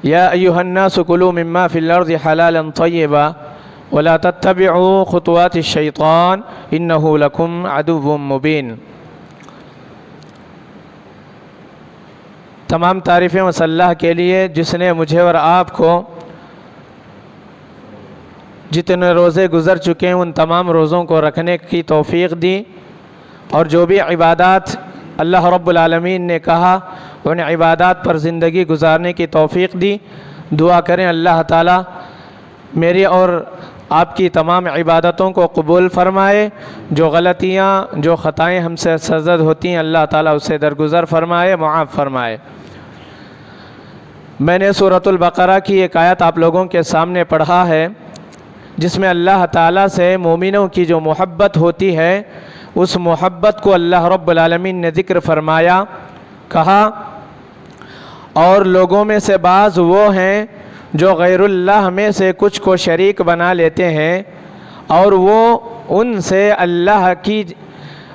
یا ایھا الناس کلوا مما فی الارض حلالا طیبا ولا تتبعوا خطوات الشیطان انہ لکم عدو مبین۔ تمام تعریفیں اس اللہ کے لیے جس نے مجھے اور آپ کو جتنے روزے گزر چکے ہیں ان تمام روزوں کو رکھنے کی توفیق دی، اور جو بھی عبادات اللہ رب العالمین نے کہا ان عبادات پر زندگی گزارنے کی توفیق دی۔ دعا کریں اللہ تعالیٰ میری اور آپ کی تمام عبادتوں کو قبول فرمائے، جو غلطیاں جو خطائیں ہم سے سرزد ہوتی ہیں اللہ تعالیٰ اسے درگزر فرمائے، معاف فرمائے۔ میں نے سورۃ البقرہ کی ایک آیت آپ لوگوں کے سامنے پڑھا ہے جس میں اللہ تعالیٰ سے مومنوں کی جو محبت ہوتی ہے اس محبت کو اللہ رب العالمین نے ذکر فرمایا، کہا اور لوگوں میں سے بعض وہ ہیں جو غیر اللہ میں سے کچھ کو شریک بنا لیتے ہیں اور وہ ان سے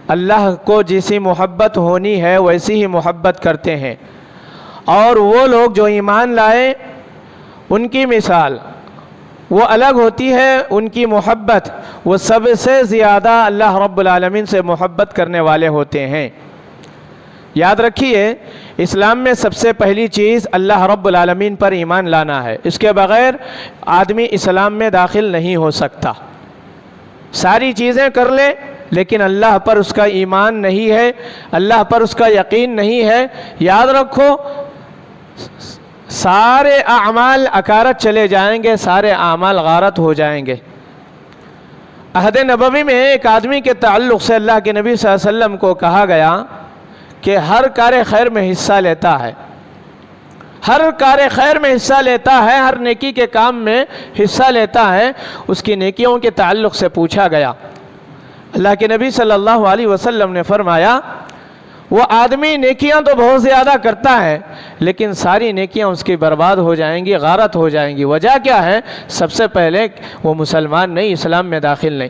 اللہ کو جیسی محبت ہونی ہے ویسی ہی محبت کرتے ہیں، اور وہ لوگ جو ایمان لائے ان کی مثال وہ الگ ہوتی ہے، ان کی محبت وہ سب سے زیادہ اللہ رب العالمین سے محبت کرنے والے ہوتے ہیں۔ یاد رکھیے اسلام میں سب سے پہلی چیز اللہ رب العالمین پر ایمان لانا ہے، اس کے بغیر آدمی اسلام میں داخل نہیں ہو سکتا۔ ساری چیزیں کر لے لیکن اللہ پر اس کا ایمان نہیں ہے، اللہ پر اس کا یقین نہیں ہے، یاد رکھو سارے اعمال اکارت چلے جائیں گے، سارے اعمال غارت ہو جائیں گے۔ عہد نبوی میں ایک آدمی کے تعلق سے اللہ کے نبی صلی اللہ علیہ وسلم کو کہا گیا کہ ہر کار خیر میں حصہ لیتا ہے، ہر کار خیر میں حصہ لیتا ہے، ہر نیکی کے کام میں حصہ لیتا ہے۔ اس کی نیکیوں کے تعلق سے پوچھا گیا، اللہ کے نبی صلی اللہ علیہ وسلم نے فرمایا وہ آدمی نیکیاں تو بہت زیادہ کرتا ہے لیکن ساری نیکیاں اس کی برباد ہو جائیں گی، غارت ہو جائیں گی۔ وجہ کیا ہے؟ سب سے پہلے وہ مسلمان نہیں، اسلام میں داخل نہیں۔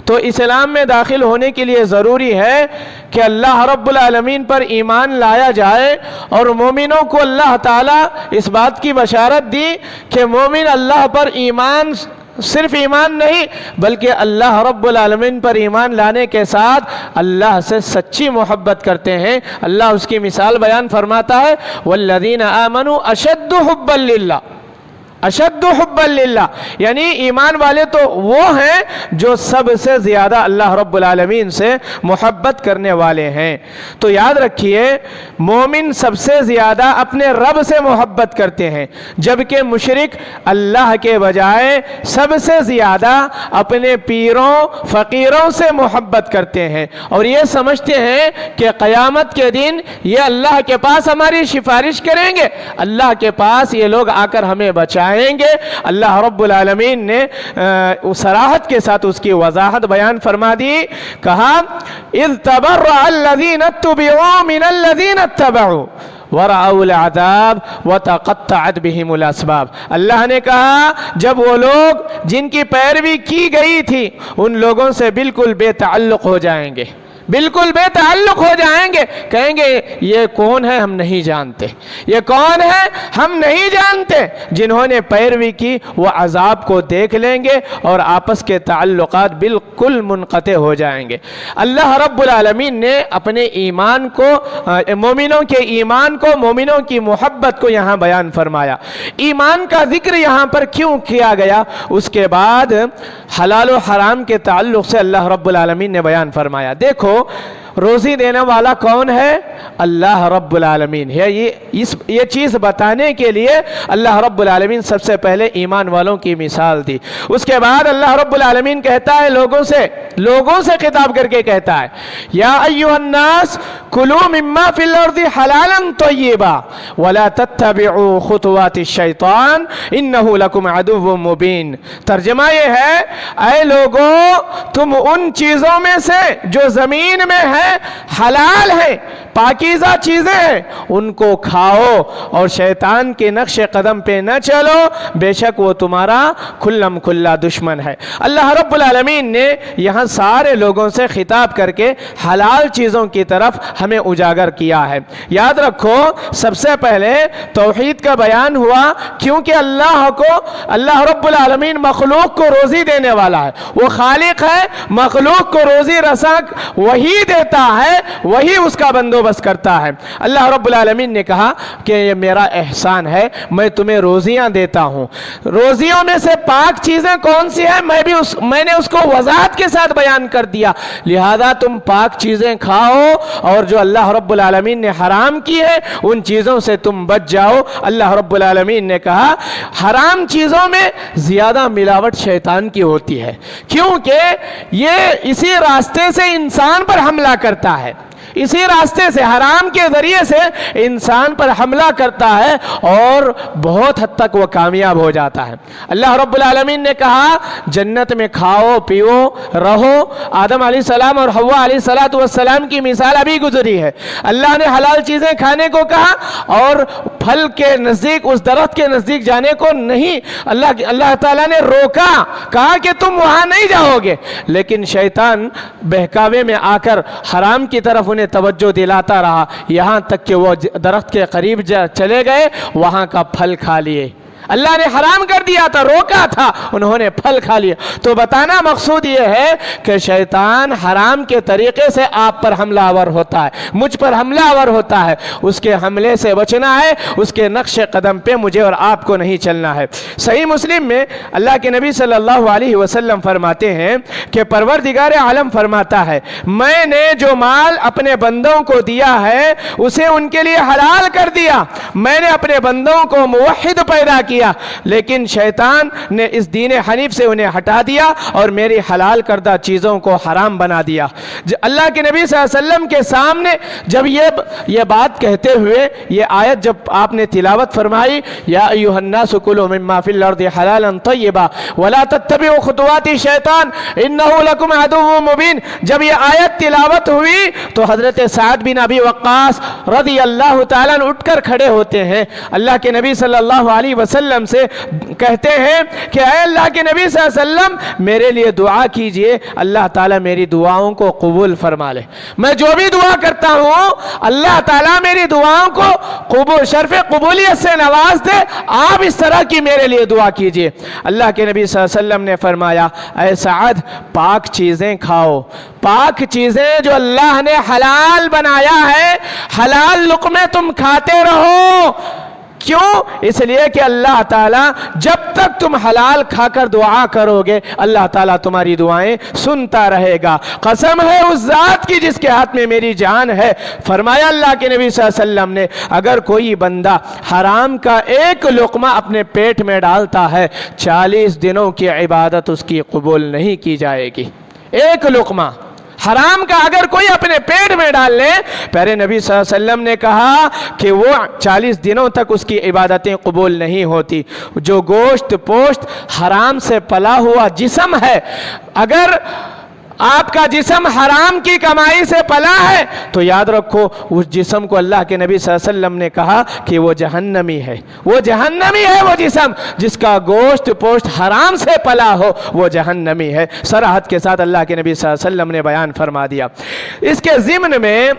تو اسلام میں داخل ہونے کے لیے ضروری ہے کہ اللہ رب العالمین پر ایمان لایا جائے، اور مومنوں کو اللہ تعالیٰ اس بات کی بشارت دی کہ مومن اللہ پر ایمان صرف ایمان نہیں بلکہ اللہ رب العالمین پر ایمان لانے کے ساتھ اللہ سے سچی محبت کرتے ہیں۔ اللہ اس کی مثال بیان فرماتا ہے والذین آمنوا اشد حبا للہ، اشد حبا للہ، یعنی ایمان والے تو وہ ہیں جو سب سے زیادہ اللہ رب العالمین سے محبت کرنے والے ہیں۔ تو یاد رکھیے مومن سب سے زیادہ اپنے رب سے محبت کرتے ہیں، جبکہ مشرک اللہ کے بجائے سب سے زیادہ اپنے پیروں فقیروں سے محبت کرتے ہیں، اور یہ سمجھتے ہیں کہ قیامت کے دن یہ اللہ کے پاس ہماری سفارش کریں گے، اللہ کے پاس یہ لوگ آ کر ہمیں بچائیں گے۔ اللہ رب العالمین نے صراحت کے ساتھ اس کی وضاحت بیان فرما دی، کہا اذ تبرأ الذین اتبعوا من الذین اتبعوا ورأوا العذاب وتقطعت بهم الاسباب۔ اللہ نے کہا جب وہ لوگ جن کی پیروی کی گئی تھی ان لوگوں سے بالکل بے تعلق ہو جائیں گے، بالکل بے تعلق ہو جائیں گے، کہیں گے یہ کون ہے ہم نہیں جانتے، یہ کون ہے ہم نہیں جانتے۔ جنہوں نے پیروی کی وہ عذاب کو دیکھ لیں گے اور آپس کے تعلقات بالکل منقطع ہو جائیں گے۔ اللہ رب العالمین نے اپنے ایمان کو، مومنوں کے ایمان کو، مومنوں کی محبت کو یہاں بیان فرمایا۔ ایمان کا ذکر یہاں پر کیوں کیا گیا؟ اس کے بعد حلال و حرام کے تعلق سے اللہ رب العالمین نے بیان فرمایا۔ دیکھو روزی دینے والا کون ہے؟ اللہ رب العالمین ہے۔ یہ چیز بتانے کے لیے اللہ رب العالمین سب سے پہلے ایمان والوں کی مثال دی۔ اس کے بعد اللہ رب العالمین کہتا ہے لوگوں سے خطاب کر کے کہتا ہے یا ایھا الناس کلوا مما فی الارض حلالا طیبا ولا تتبعوا خطوات الشیطان انہ لکم عدو مبین۔ ترجمہ یہ ہے اے لوگوں تم ان چیزوں میں سے جو زمین میں ہے چیزیں حلال ہیں، پاکیزہ چیزیں ہیں، ان کو کھاؤ اور شیطان کے نقش قدم پہ نہ چلو، بے شک وہ تمہارا کھلم کھلا دشمن ہے۔ اللہ رب العالمین نے یہاں سارے لوگوں سے خطاب کر کے حلال چیزوں کی طرف ہمیں اجاگر کیا ہے۔ یاد رکھو، سب سے پہلے توحید کا بیان ہوا، کیونکہ اللہ رب العالمین مخلوق کو روزی دینے والا ہے، وہ خالق ہے، مخلوق کو روزی رزق وہی دیتا ہے، وہی اس کا بندوبست کرتا ہے۔ اللہ رب العالمین نے کہا کہ یہ میرا احسان ہے، میں تمہیں روزیاں دیتا ہوں۔ روزیوں میں سے پاک چیزیں کون سی ہیں، میں نے اس کو وضاحت کے ساتھ بیان کر دیا، لہذا تم پاک چیزیں کھاؤ، اور جو اللہ رب العالمین نے حرام کی ہے ان چیزوں سے تم بچ جاؤ۔ اللہ رب العالمین نے کہا حرام چیزوں میں زیادہ ملاوٹ شیطان کی ہوتی ہے، کیونکہ یہ اسی راستے سے انسان پر حملہ کرتا ہے، اسی راستے سے حرام کے ذریعے سے انسان پر حملہ کرتا ہے اور بہت حد تک وہ کامیاب ہو جاتا ہے۔ اللہ رب العالمین نے کہا جنت میں کھاؤ پیو رہو۔ آدم علیہ السلام اور حوا علیہ السلام کی مثال ابھی گزری ہے۔ اللہ نے حلال چیزیں کھانے کو کہا اور پھل کے نزدیک، اس درخت کے نزدیک جانے کو نہیں، اللہ تعالیٰ نے روکا، کہا کہ تم وہاں نہیں جاؤ گے، لیکن شیطان بہکاوے میں آ کر حرام کی طرف انہیں توجہ دلاتا رہا، یہاں تک کہ وہ درخت کے قریب چلے گئے، وہاں کا پھل کھا لیے۔ اللہ نے حرام کر دیا تھا، روکا تھا، انہوں نے پھل کھا لیا۔ تو بتانا مقصود یہ ہے کہ شیطان حرام کے طریقے سے آپ پر حملہ آور ہوتا ہے، مجھ پر حملہ آور ہوتا ہے، اس کے حملے سے بچنا ہے، اس کے نقش قدم پہ مجھے اور آپ کو نہیں چلنا ہے۔ صحیح مسلم میں اللہ کے نبی صلی اللہ علیہ وسلم فرماتے ہیں کہ پروردگار عالم فرماتا ہے میں نے جو مال اپنے بندوں کو دیا ہے اسے ان کے لیے حلال کر دیا، میں نے اپنے بندوں کو موحد پیدا کیا، لیکن شیطان نے اس دین حنیف سے انہیں ہٹا دیا اور میری حلال کردہ چیزوں کو حرام بنا دیا۔ اللہ کے نبی صلی اللہ علیہ وسلم کے سامنے جب یہ بات کہتے ہوئے یہ آیت جب آپ نے تلاوت فرمائی، یا ایھا الناس کلوا مما فی الارض حلالا طیبا ولا تتبعوا خطوات الشیطان انہ لکم عدو مبین، جب یہ آیت تلاوت ہوئی تو حضرت سعد بن ابی وقاص رضی اللہ تعالیٰ اٹھ کر کھڑے ہوتے ہیں، اللہ کے نبی صلی اللہ علیہ وسلم سے کہتے ہیں کہ اے اللہ کے نبی صلی اللہ علیہ وسلم میرے لیے دعا کیجئے، اللہ تعالیٰ میری دعاؤں کو قبول فرما لے، میں جو بھی دعا کرتا ہوں اللہ تعالیٰ میری دعاؤں کو شرف قبولیت سے نواز دے، آپ اس طرح کی میرے لیے دعا کیجئے۔ اللہ کے نبی صلی اللہ علیہ وسلم نے فرمایا اے سعد پاک چیزیں کھاؤ، پاک چیزیں جو اللہ نے حلال بنایا ہے، حلال لقمے تم کھاتے رہو۔ کیوں؟ اس لیے کہ اللہ تعالیٰ جب تک تم حلال کھا کر دعا کرو گے اللہ تعالیٰ تمہاری دعائیں سنتا رہے گا۔ قسم ہے اس ذات کی جس کے ہاتھ میں میری جان ہے، فرمایا اللہ کے نبی صلی اللہ علیہ وسلم نے اگر کوئی بندہ حرام کا ایک لقمہ اپنے پیٹ میں ڈالتا ہے 40 دنوں کی عبادت اس کی قبول نہیں کی جائے گی۔ ایک لقمہ حرام کا اگر کوئی اپنے پیٹ میں ڈال لے، پیارے نبی صلی اللہ علیہ وسلم نے کہا کہ وہ 40 دنوں تک اس کی عبادتیں قبول نہیں ہوتی۔ جو گوشت پوشت حرام سے پلا ہوا جسم ہے، اگر آپ کا جسم حرام کی کمائی سے پلا ہے تو یاد رکھو اس جسم کو اللہ کے نبی صلی اللہ علیہ وسلم نے کہا کہ وہ جہنمی ہے، وہ جہنمی ہے، وہ جسم جس کا گوشت پوشت حرام سے پلا ہو وہ جہنمی ہے، صراحت کے ساتھ اللہ کے نبی صلی اللہ علیہ وسلم نے بیان فرما دیا۔ اس کے ضمن میں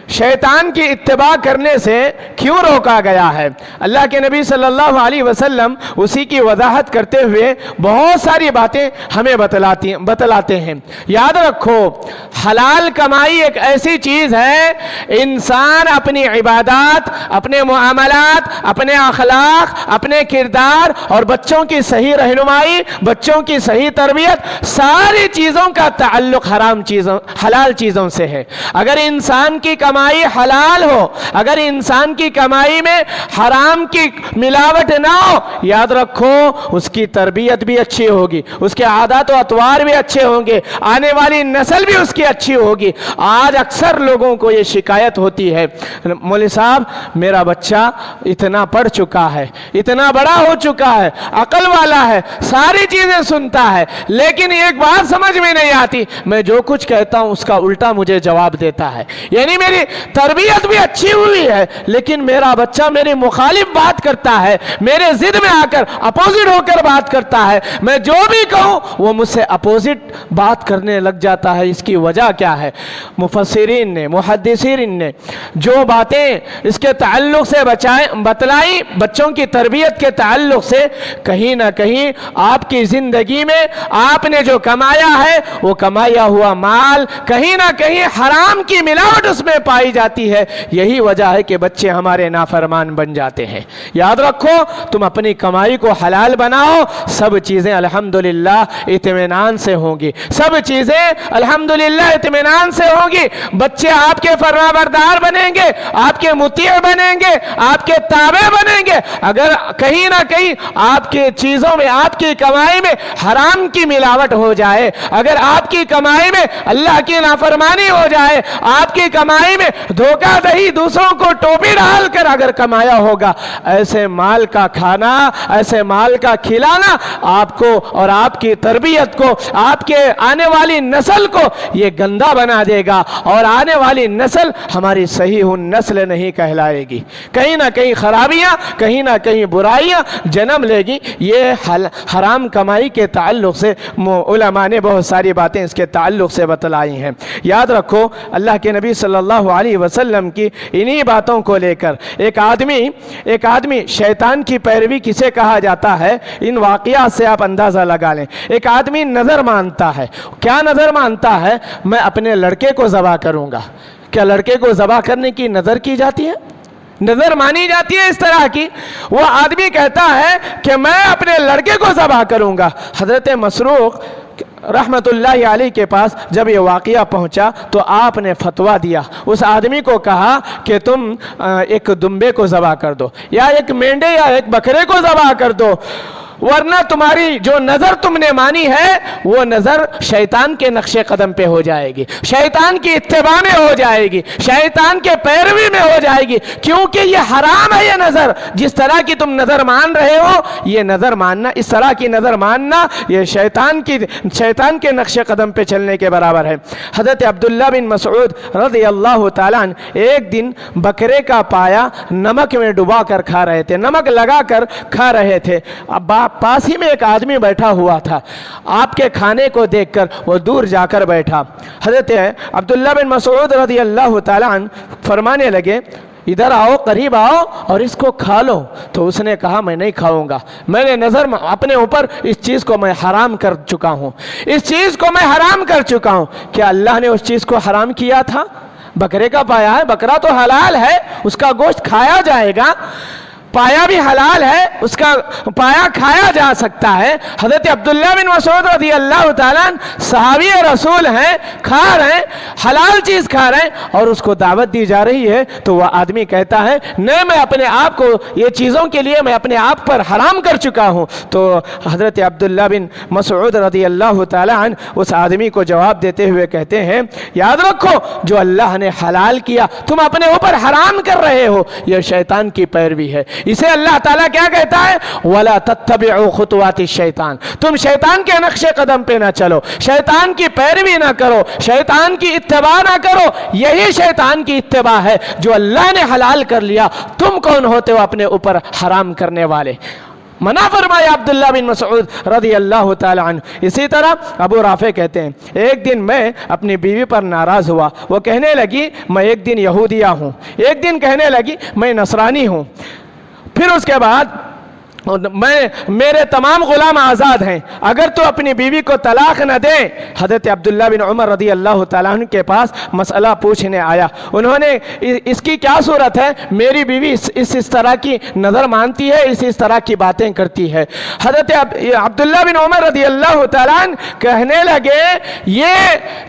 شیطان کی اتباع کرنے سے کیوں روکا گیا ہے، اللہ کے نبی صلی اللہ علیہ وسلم اسی کی وضاحت کرتے ہوئے بہت ساری باتیں ہمیں بتلاتے ہیں۔ یاد رکھو حلال کمائی ایک ایسی چیز ہے، انسان اپنی عبادات، اپنے معاملات، اپنے اخلاق، اپنے کردار اور بچوں کی صحیح رہنمائی، بچوں کی صحیح تربیت، ساری چیزوں کا تعلق حلال چیزوں سے ہے۔ اگر انسان کی کمائی کمائی حلال ہو، اگر انسان کی کمائی میں حرام کی ملاوٹ نہ ہو، یاد رکھو اس کی تربیت بھی اچھی ہوگی، اس کے عادات و اطوار بھی اچھے ہوں گے، آنے والی نسل بھی اس کی اچھی ہوگی۔ آج اکثر لوگوں کو یہ شکایت ہوتی ہے، مولوی صاحب میرا بچہ اتنا پڑھ چکا ہے، اتنا بڑا ہو چکا ہے، عقل والا ہے، ساری چیزیں سنتا ہے، لیکن ایک بات سمجھ میں نہیں آتی، میں جو کچھ کہتا ہوں اس کا الٹا مجھے جواب دیتا ہے۔ یعنی میری تربیت بھی اچھی ہوئی ہے لیکن میرا بچہ میری مخالف بات کرتا ہے، میرے ضد میں آ کر اپوزٹ ہو کر بات کرتا ہے، میں جو بھی کہوں وہ مجھ سے اپوزٹ بات کرنے لگ جاتا ہے۔ اس کی وجہ کیا ہے؟ مفسرین نے، محدثین نے جو باتیں اس کے تعلق سے بتلائی، بچوں کی تربیت کے تعلق سے، کہیں نہ کہیں آپ کی زندگی میں آپ نے جو کمایا ہے وہ کمایا ہوا مال کہیں نہ کہیں حرام کی ملاوٹ اس میں پائی جاتی ہے۔ یہی وجہ ہے کہ بچے ہمارے نافرمان بن جاتے ہیں۔ یاد رکھو تم اپنی کمائی کو حلال بناؤ، سب چیزیں الحمدللہ اطمینان سے ہوں گی، سب چیزیں الحمدللہ اطمینان سے ہوں گی۔ بچے آپ کے فرمانبردار بنیں گے، آپ کے مطیع بنیں گے، آپ کے تابع بنیں گے۔ اگر کہیں نہ کہیں آپ کی چیزوں میں، آپ کی کمائی میں حرام کی ملاوٹ ہو جائے، اگر آپ کی کمائی میں اللہ کی نافرمانی ہو جائے، آپ کی کمائی میں دھوکہ دہی، دوسروں کو ٹوپی ڈال کر اگر کمایا ہوگا، ایسے مال کا کھانا، ایسے مال کا کھلانا آپ کو اور آپ کی تربیت کو، آپ کے آنے والی نسل کو یہ گندا بنا دے گا، اور آنے والی نسل ہماری صحیح نسل نہیں کہلائے گی، کہیں نہ کہیں خرابیاں، کہیں نہ کہیں برائیاں جنم لے گی۔ یہ حرام کمائی کے تعلق سے علماء نے بہت ساری باتیں اس کے تعلق سے بتلائی ہیں۔ یاد رکھو اللہ کے نبی صلی اللہ علیہ وسلم کی انہی باتوں کو لے کر ایک آدمی شیطان کی پیروی کسے کہا جاتا ہے، ان واقعات سے آپ اندازہ لگا لیں۔ ایک آدمی نظر مانتا ہے، کیا نظر مانتا ہے؟ میں اپنے لڑکے کو ذبح کروں گا۔ کیا لڑکے کو ذبح کرنے کی نظر کی جاتی ہے؟ نظر مانی جاتی ہے اس طرح کی؟ وہ آدمی کہتا ہے کہ میں اپنے لڑکے کو ذبح کروں گا۔ حضرت مسروق رحمت اللہ علیہ کے پاس جب یہ واقعہ پہنچا تو آپ نے فتویٰ دیا، اس آدمی کو کہا کہ تم ایک دمبے کو ذبح کر دو، یا ایک مینڈے یا ایک بکرے کو ذبح کر دو، ورنہ تمہاری جو نظر تم نے مانی ہے وہ نظر شیطان کے نقش قدم پہ ہو جائے گی، شیطان کی اتباع میں ہو جائے گی، شیطان کے پیروی میں ہو جائے گی، کیونکہ یہ حرام ہے۔ یہ نظر جس طرح کی تم نظر مان رہے ہو، یہ نظر ماننا، اس طرح کی نظر ماننا، یہ شیطان کے نقش قدم پہ چلنے کے برابر ہے۔ حضرت عبداللہ بن مسعود رضی اللہ تعالیٰ عنہ ایک دن بکرے کا پایا نمک میں ڈبا کر کھا رہے تھے، نمک لگا کر کھا رہے تھے۔ اب پاس ہی میں ایک آدمی بیٹھا ہوا تھا، آپ کے کھانے کو دیکھ کر وہ دور جا کر بیٹھا۔ حضرت عبداللہ بن مسعود رضی اللہ تعالیٰ عنہ فرمانے لگے ادھر آؤ، قریب آؤ اور اس کو کھا لو۔ تو اس نے کہا میں نہیں کھاؤں گا، میں نے نظر اپنے اوپر اس چیز کو میں حرام کر چکا ہوں، اس چیز کو میں حرام کر چکا ہوں۔ کیا اللہ نے اس چیز کو حرام کیا تھا؟ بکرے کا پایا ہے، بکرا تو حلال ہے، اس کا گوشت کھایا جائے گا، پایا بھی حلال ہے، اس کا پایا کھایا جا سکتا ہے۔ حضرت عبداللہ بن مسعود رضی اللہ تعالیٰ عنہ صحابی رسول ہیں، کھا رہے ہیں، حلال چیز کھا رہے ہیں اور اس کو دعوت دی جا رہی ہے، تو وہ آدمی کہتا ہے نہیں، میں اپنے آپ کو یہ چیزوں کے لیے میں اپنے آپ پر حرام کر چکا ہوں۔ تو حضرت عبداللہ بن مسعود رضی اللہ تعالیٰ عنہ اس آدمی کو جواب دیتے ہوئے کہتے ہیں یاد رکھو جو اللہ نے حلال کیا تم اپنے اوپر حرام کر رہے ہو، یہ شیطان کی پیروی ہے۔ اسے اللہ تعالیٰ کیا کہتا ہے؟ وَلَا تَتَّبِعُوا خُطُوَاتِ الشَّيْطَانِ، تم شیطان کے نقش قدم پہ نہ چلو، شیطان کی پیروی نہ کرو، شیطان کی اتباع نہ کرو۔ یہی شیطان کی اتباع ہے جو اللہ نے حلال کر لیا، تم کون ہوتے ہو اپنے اوپر حرام کرنے والے؟ منع فرمایا عبداللہ بن مسعود رضی اللہ تعالی عنہ۔ اسی طرح ابو رافع کہتے ہیں ایک دن میں اپنی بیوی پر ناراض ہوا، وہ کہنے لگی میں ایک دن یہودیہ ہوں، ایک دن کہنے لگی میں نصرانی ہوں، پھر اس کے بعد میرے تمام غلام آزاد ہیں، اگر تو اپنی بیوی کو طلاق نہ دے۔ حضرت عبداللہ بن عمر رضی اللہ تعالیٰ عنہ کے پاس مسئلہ پوچھنے آیا، انہوں نے اس کی کیا صورت ہے؟ میری بیوی اس طرح کی نظر مانتی ہے، اس طرح کی باتیں کرتی ہے۔ حضرت عبداللہ بن عمر رضی اللہ تعالیٰ عنہ کہنے لگے، یہ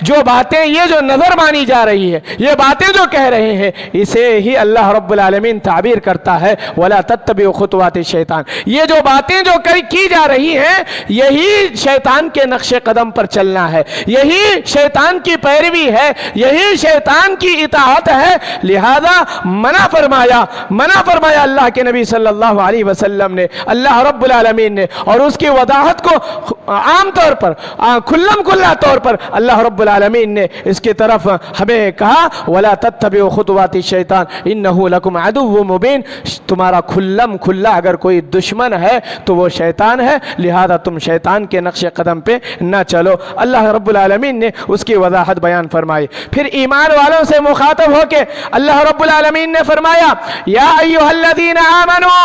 جو باتیں، یہ جو نظر مانی جا رہی ہے، یہ باتیں جو کہہ رہے ہیں، اسے ہی اللہ رب العالمین تعبیر کرتا ہے وَلَا تَتَّبِعُوا خُطُوَاتِ الشَّيْطَانِ۔ یہ جو باتیں جو کی جا رہی ہیں، یہی شیطان کے نقش قدم پر چلنا ہے، یہی شیطان کی پیروی ہے، یہی شیطان کی اطاعت ہے۔ لہذا منع فرمایا اللہ کے نبی صلی اللہ علیہ وسلم نے، اللہ رب العالمین نے، اور اس کی وضاحت کو عام طور پر، کھلم کھلا طور پر اللہ رب العالمین نے اس کی طرف ہمیں کہا وَلَا تَتَّبِعُوا خُطُوَاتِ الشَّيْطَانِ إِنَّهُ لَكُمْ عَدُوٌّ مُبِينٌ۔ تمہارا کھلم کھلا اگر کوئی دشمن ہے تو وہ شیطان ہے، لہذا تم شیطان کے نقش قدم پہ نہ چلو۔ اللہ رب العالمین نے اس کی وضاحت بیان فرمائی۔ پھر ایمان والوں سے مخاطب ہو کے اللہ رب العالمین نے فرمایا، یا ایھا الذین آمنوا،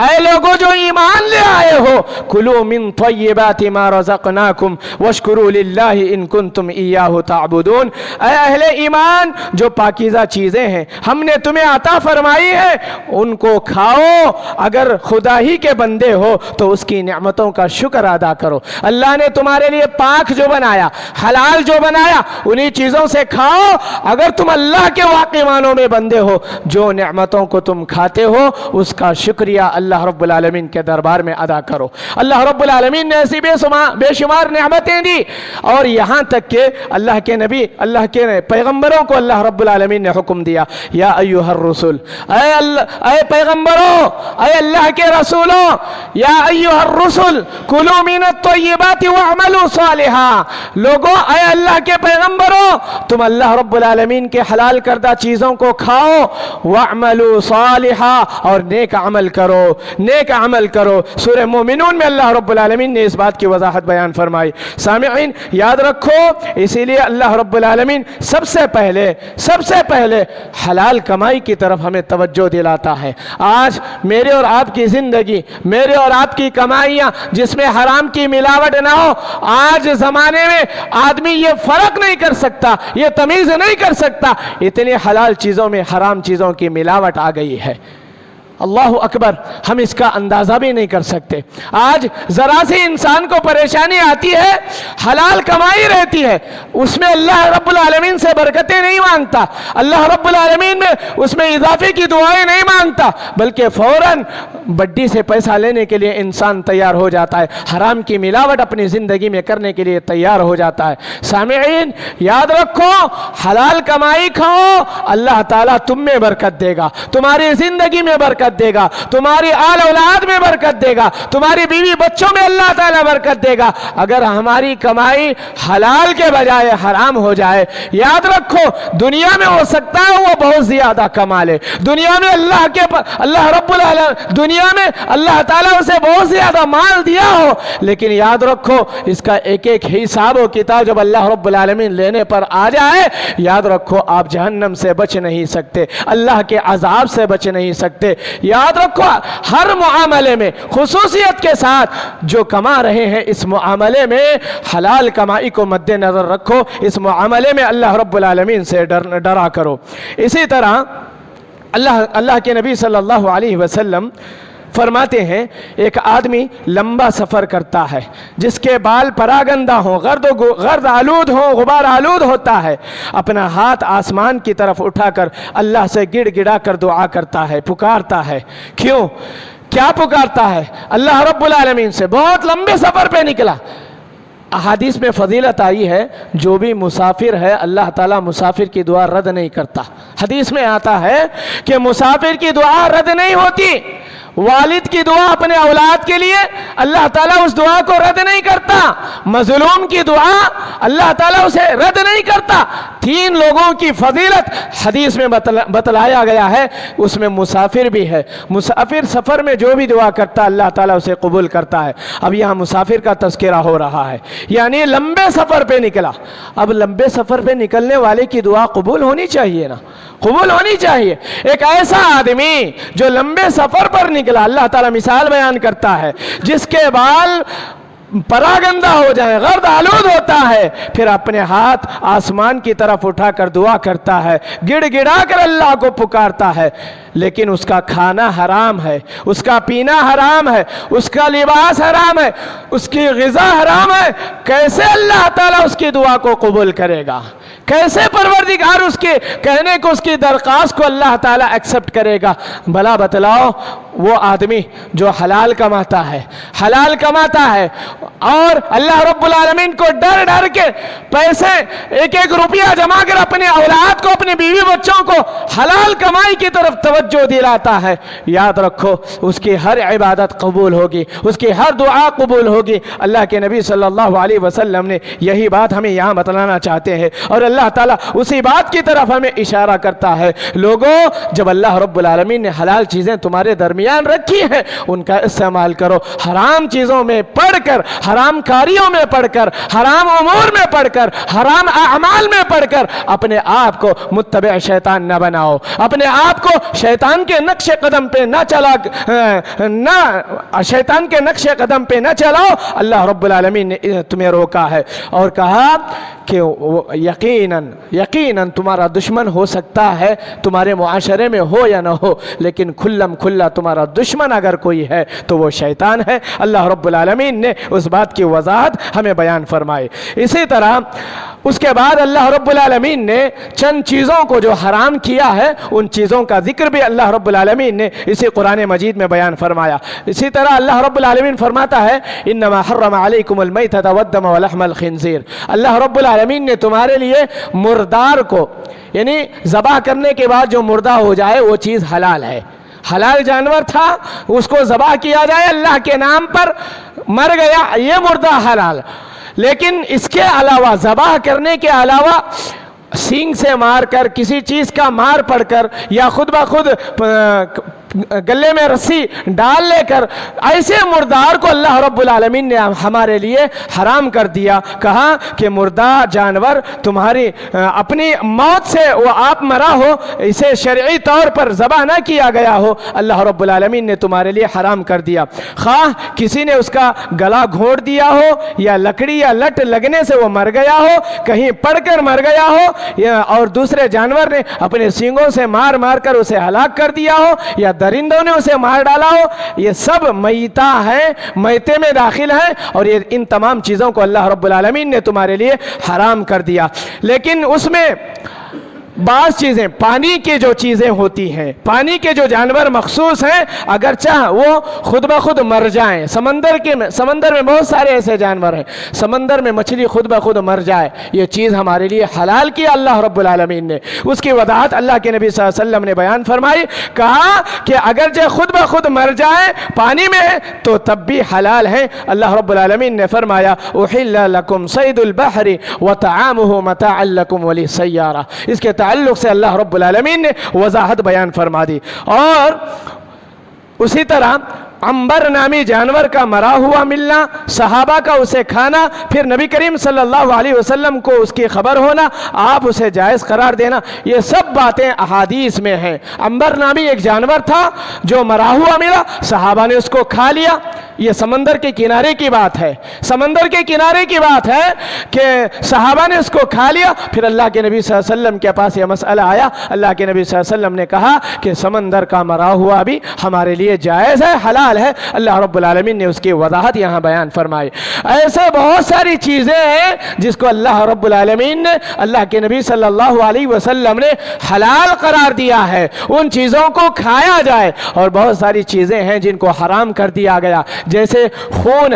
اے لوگو جو ایمان لے آئے ہو، کلوا من طیبات ما رزقناکم واشکروا للہ ان کنتم ایاہ تعبدون۔ اے اہل ایمان، جو پاکیزہ چیزیں ہیں ہم نے تمہیں عطا فرمائی ہے، ان کو کھاؤ، اگر خدا ہی کے بندے ہو تو اس کی نعمتوں کا شکر ادا کرو۔ اللہ نے تمہارے لیے پاک جو بنایا، حلال جو بنایا، انہی چیزوں سے کھاؤ۔ اگر تم اللہ کے واقعی معنوں میں بندے ہو، جو نعمتوں کو تم کھاتے ہو اس کا شکریہ اللہ رب العالمین کے دربار میں ادا کرو۔ اللہ رب العالمین نے ایسی بے شمار نعمتیں دی، اور یہاں تک کہ اللہ کے نبی، اللہ کے پیغمبروں کو اللہ رب العالمین نے حکم دیا، یا ایھا الرسل، اے پیغمبروں، اے اللہ کے رسولوں، یا ایھا الرسل کلوا من الطیبات واعملوا صالحا۔ لوگوں، اے اللہ کے پیغمبروں، تم اللہ رب العالمین کے حلال کردہ چیزوں کو کھاؤ، واعملوا صالحا، اور نیک عمل کرو۔ سورہ مومنون میں اللہ رب العالمین نے اس بات کی وضاحت بیان فرمائی۔ سامعین، یاد رکھو، اسی لیے اللہ رب العالمین سب سے پہلے حلال کمائی کی طرف ہمیں توجہ دلاتا ہے۔ آج میرے اور آپ کی زندگی، میرے اور آپ کی کمائیاں جس میں حرام کی ملاوٹ نہ ہو، آج زمانے میں آدمی یہ فرق نہیں کر سکتا، یہ تمیز نہیں کر سکتا، اتنی حلال چیزوں میں حرام چیزوں کی ملاوٹ آ گئی ہے۔ اللہ اکبر، ہم اس کا اندازہ بھی نہیں کر سکتے۔ آج ذرا سی انسان کو پریشانی آتی ہے، حلال کمائی رہتی ہے، اس میں اللہ رب العالمین سے برکتیں نہیں مانگتا، اللہ رب العالمین میں اس میں اضافے کی دعائیں نہیں مانگتا، بلکہ فوراً بڈی سے پیسہ لینے کے لیے انسان تیار ہو جاتا ہے، حرام کی ملاوٹ اپنی زندگی میں کرنے کے لیے تیار ہو جاتا ہے۔ سامعین، یاد رکھو، حلال کمائی کھاؤ، اللہ تعالیٰ تم میں برکت دے گا، تمہاری زندگی میں برکت دے گا، تمہاری آل اولاد میں برکت دے گا، تمہاری بیوی بچوں میں اللہ تعالیٰ برکت دے گا۔ اگر ہماری کمائی حلال کے بجائے حرام ہو جائے، یاد رکھو، دنیا میں ہو سکتا ہے وہ بہت زیادہ کما لے، دنیا میں اللہ رب العالمین، دنیا میں اللہ تعالیٰ اسے بہت زیادہ مال دیا ہو، لیکن یاد رکھو اس کا ایک ایک حساب و کتاب جب اللہ رب العالمین لینے پر آ جائے، یاد رکھو آپ جہنم سے بچ نہیں سکتے، اللہ کے عذاب سے بچ نہیں سکتے۔ یاد رکھو، ہر معاملے میں خصوصیت کے ساتھ جو کما رہے ہیں، اس معاملے میں حلال کمائی کو مد نظر رکھو، اس معاملے میں اللہ رب العالمین سے ڈرا کرو۔ اسی طرح اللہ کے نبی صلی اللہ علیہ وسلم فرماتے ہیں، ایک آدمی لمبا سفر کرتا ہے، جس کے بال پراگندہ ہوں، غرد آلود ہوں، غبار آلود ہوتا ہے، اپنا ہاتھ آسمان کی طرف اٹھا کر اللہ سے گڑ گڑا کر دعا کرتا ہے، پکارتا ہے۔ کیا پکارتا ہے؟ اللہ رب العالمین سے۔ بہت لمبے سفر پہ نکلا۔ احادیث میں فضیلت آئی ہے، جو بھی مسافر ہے اللہ تعالیٰ مسافر کی دعا رد نہیں کرتا۔ حدیث میں آتا ہے کہ مسافر کی دعا رد نہیں ہوتی، والد کی دعا اپنے اولاد کے لیے اللہ تعالیٰ اس دعا کو رد نہیں کرتا، مظلوم کی دعا اللہ تعالیٰ اسے رد نہیں کرتا۔ 3 لوگوں کی فضیلت حدیث میں بتلایا گیا ہے، اس میں مسافر بھی ہے۔ مسافر سفر میں جو بھی دعا کرتا اللہ تعالیٰ اسے قبول کرتا ہے۔ اب یہاں مسافر کا تذکرہ ہو رہا ہے، یعنی لمبے سفر پہ نکلا۔ اب لمبے سفر پہ نکلنے والے کی دعا قبول ہونی چاہیے نا، قبول ہونی چاہیے۔ ایک ایسا آدمی جو لمبے سفر پر نکلا. اللہ تعالیٰ مثال بیان کرتا ہے جس کے بال پراگندہ ہو جائیں، غرد آلود ہوتا ہے، پھر اپنے ہاتھ آسمان کی طرف اٹھا کر دعا کرتا ہے، گڑ گڑا کر اللہ کو پکارتا ہے، لیکن اس کا کھانا حرام ہے، اس کا پینا حرام ہے، اس کا لباس حرام ہے، اس کی غذا حرام ہے. کیسے اللہ تعالیٰ اس کی دعا کو قبول کرے گا؟ کیسے پروردگار اس کے کہنے کو، اس کی درخواست کو اللہ تعالیٰ ایکسپٹ کرے گا؟ بھلا بتلاؤ وہ آدمی جو حلال کماتا ہے، حلال کماتا ہے اور اللہ رب العالمین کو ڈر ڈر کے پیسے ایک ایک روپیہ جمع کر اپنے اولاد کو، اپنے بیوی بچوں کو حلال کمائی کی طرف توجہ دلاتا ہے، یاد رکھو اس کی ہر عبادت قبول ہوگی، اس کی ہر دعا قبول ہوگی. اللہ کے نبی صلی اللہ علیہ وسلم نے یہی بات ہمیں یہاں بتلانا چاہتے ہیں اور اللہ تعالیٰ اسی بات کی طرف ہمیں اشارہ کرتا ہے. لوگوں، جب اللہ رب العالمین نے حلال چیزیں تمہارے درمیان رکھی ہیں ان کا استعمال کرو. حرام چیزوں میں پڑھ کر، حرام کاریوں میں پڑھ کر، حرام امور میں پڑھ کر، حرام اعمال میں پڑھ کر اپنے آپ کو متبع شیطان نہ بناؤ، اپنے آپ کو شیطان کے نقش قدم پہ شیطان کے نقش قدم پہ نہ چلاؤ. اللہ رب العالمین نے تمہیں روکا ہے اور کہا کہ یقیناً تمہارا دشمن ہو سکتا ہے، تمہارے معاشرے میں ہو یا نہ ہو، لیکن کھلم کھلا تمہارا دشمن اگر کوئی ہے تو وہ شیطان ہے. اللہ رب العالمین نے اس بات کی وضاحت ہمیں بیان فرمائی. اسی طرح اس کے بعد اللہ رب العالمین نے چند چیزوں کو جو حرام کیا ہے ان چیزوں کا ذکر بھی اللہ رب العالمین نے اسی قرآن مجید میں بیان فرمایا. اسی طرح اللہ رب العالمین فرماتا ہے انما حرم علیکم المیتۃ والدم ولحم الخنزیر. اللہ رب العالمین نے تمہارے لیے مردار کو، یعنی ذبح کرنے کے بعد جو مردہ ہو جائے وہ چیز حلال ہے. حلال جانور تھا، اس کو ذبح کیا جائے اللہ کے نام پر، مر گیا، یہ مردہ حلال. لیکن اس کے علاوہ، ذبح کرنے کے علاوہ، سینگ سے مار کر، کسی چیز کا مار پڑ کر یا خود بخود گلے میں رسی ڈال لے کر ایسے مردار کو اللہ رب العالمین نے ہمارے لیے حرام کر دیا. کہا کہ مردہ جانور تمہاری اپنی موت سے وہ آپ مرا ہو، اسے شرعی طور پر ذبح نہ کیا گیا ہو، اللہ رب العالمین نے تمہارے لیے حرام کر دیا. خواہ کسی نے اس کا گلا گھونٹ دیا ہو یا لکڑی یا لٹ لگنے سے وہ مر گیا ہو، کہیں پڑ کر مر گیا ہو، اور دوسرے جانور نے اپنے سینگوں سے مار مار کر اسے ہلاک کر دیا ہو، یا درندوں نے اسے مار ڈالا ہو، یہ سب میتہ ہیں، میتے میں داخل ہیں، اور یہ ان تمام چیزوں کو اللہ رب العالمین نے تمہارے لیے حرام کر دیا. لیکن اس میں بعض چیزیں، پانی کی جو چیزیں ہوتی ہیں، پانی کے جو جانور مخصوص ہیں، اگرچہ وہ خود بخود مر جائیں، سمندر میں بہت سارے ایسے جانور ہیں، سمندر میں مچھلی خود بخود مر جائے، یہ چیز ہمارے لیے حلال کیا اللہ رب العالمین نے. اس کی وضاحت اللہ کے نبی صلی اللہ علیہ وسلم نے بیان فرمائی. کہا کہ اگرچہ خود بخود مر جائے پانی میں تو تب بھی حلال ہیں. اللہ رب العالمین نے فرمایا احل لکم صید البحر وطعامہ متاعا لکم وللسیارہ. اس کے تعلق سے اللہ رب العالمین نے وضاحت بیان فرما دی. اور اسی طرح عنبر نامی جانور کا مرا ہوا ملنا، صحابہ کا اسے کھانا، پھر نبی کریم صلی اللہ علیہ وسلم کو اس کی خبر ہونا، آپ اسے جائز قرار دینا، یہ سب باتیں احادیث میں ہیں. عنبر نامی ایک جانور تھا جو مرا ہوا ملا، صحابہ نے اس کو کھا لیا. یہ سمندر کے کنارے کی بات ہے، سمندر کے کنارے کی بات ہے کہ صحابہ نے اس کو کھا لیا. پھر اللہ کے نبی صلی اللہ علیہ وسلم کے پاس یہ مسئلہ آیا. اللہ کے نبی صلی اللہ علیہ وسلم نے کہا کہ سمندر کا مرا ہوا بھی ہمارے لیے جائز ہے، حلال ہے. اللہ رب العالمین نے اس کی وضاحت یہاں بیان فرمائی. ایسے بہت ساری چیزیں ہیں جس کو اللہ رب العالمین نے، اللہ کے نبی صلی اللہ علیہ وسلم نے حلال قرار دیا ہے، ان چیزوں کو کھایا جائے. اور بہت ساری چیزیں ہیں جن کو حرام کر دیا گیا، جیسے خون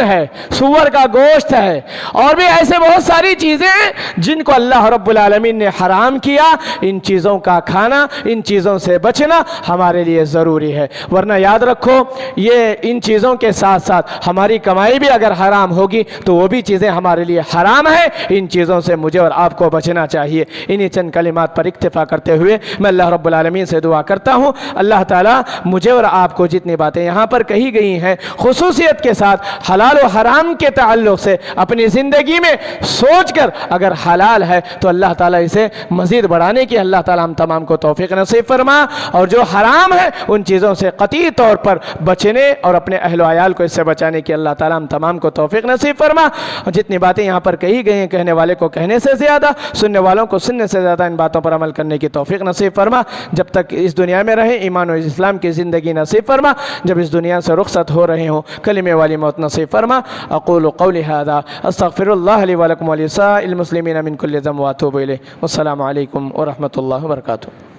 ہے، سور کا گوشت ہے، اور بھی ایسے بہت ساری چیزیں ہیں جن کو اللہ رب العالمین نے حرام کیا. ان چیزوں کا کھانا، ان چیزوں سے بچنا ہمارے لیے ضروری ہے. ورنہ یاد رکھو یہ ان چیزوں کے ساتھ ساتھ ہماری کمائی بھی اگر حرام ہوگی تو وہ بھی چیزیں ہمارے لیے حرام ہیں. ان چیزوں سے مجھے اور آپ کو بچنا چاہیے. انہی چند کلمات پر اکتفا کرتے ہوئے میں اللہ رب العالمین سے دعا کرتا ہوں اللہ تعالیٰ مجھے اور آپ کو جتنی باتیں یہاں پر کہی گئی ہیں خصوصیت کے ساتھ حلال و حرام کے تعلق سے اپنی زندگی میں سوچ کر اگر حلال ہے تو اللہ تعالیٰ اسے مزید بڑھانے کی اللہ تعالیٰ ہم تمام کو توفیق نصیب فرما، اور جو حرام ہے ان چیزوں سے قطعی طور پر بچنے اور اپنے اہل و عیال کو اس سے بچانے کی اللہ تعالیٰ ہم تمام کو توفیق نصیب فرما۔ اور جتنی باتیں یہاں پر کہی گئی ہیں کہنے والے کو کہنے سے زیادہ، سننے والوں کو سننے سے زیادہ ان باتوں پر عمل کرنے کی توفیق نصیب فرما۔ جب تک اس دنیا میں رہیں ایمان و اسلام کی زندگی نصیب فرما، جب اس دنیا سے رخصت ہو رہے ہوں کلمے والی موت نصیب فرما۔ اقول قولی ھذا استغفر اللہ لی ولکم ولسائر المسلمین من کل ذنب واتوب الیہ۔ والسلام علیکم ورحمۃ اللہ وبرکاتہ۔